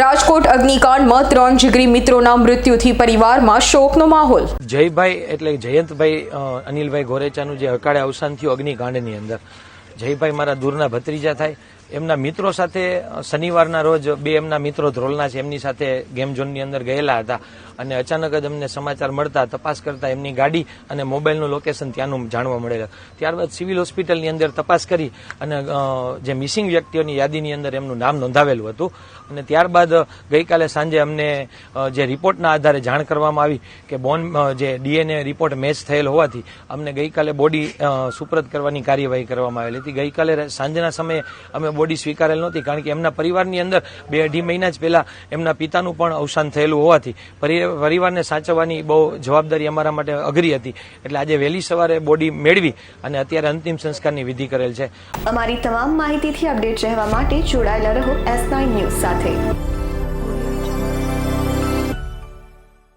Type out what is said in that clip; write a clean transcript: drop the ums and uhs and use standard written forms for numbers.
રાજકોટ અગ્નિકાંડમાં 3 જીગરી મિત્રોના મૃત્યુથી પરિવારમાં શોકનો માહોલ। જયભાઈ એટલે જયંતભાઈ અનિલભાઈ ગોરેચાનું જે અકાળે અવસાન થયું અગ્નિકાંડની અંદર, જયભાઈ મારા દૂરના ભત્રીજા થાય। એમના મિત્રો સાથે શનિવારના રોજ બે એમના મિત્રો ધ્રોલના છે, એમની સાથે ગેમ ઝોનની અંદર ગયેલા હતા અને અચાનક જ અમને સમાચાર મળતા તપાસ કરતા એમની ગાડી અને મોબાઈલનું લોકેશન ત્યાંનું જાણવા મળેલું। ત્યારબાદ સિવિલ હોસ્પિટલની અંદર તપાસ કરી અને જે મિસિંગ વ્યક્તિઓની યાદીની અંદર એમનું નામ નોંધાવેલું હતું અને ત્યારબાદ ગઈકાલે સાંજે અમને જે રિપોર્ટના આધારે જાણ કરવામાં આવી કે જે ડીએનએ રિપોર્ટ મેચ થયેલ હોવાથી અમને ગઈકાલે બોડી સુપ્રત કરવાની કાર્યવાહી કરવામાં આવેલી હતી। ગઈકાલે સાંજના સમયે અમે બોડી સ્વીકારેલ નહોતી, કારણ કે એમના પરિવારની અંદર 2-2.5 મહિના જ પહેલા એમના પિતાનું પણ અવસાન થયેલું હોવાથી પરિવારને સાચવવાની બહુ જવાબદારી અમારા માટે અઘરી હતી, એટલે આજે વહેલી સવારે બોડી મેળવી અને અત્યારે અંતિમ સંસ્કારની વિધિ કરેલ છે। અમારી તમામ માહિતીથી અપડેટ રહેવા માટે જોડાયેલા રહો S9 ન્યૂઝ સાથે।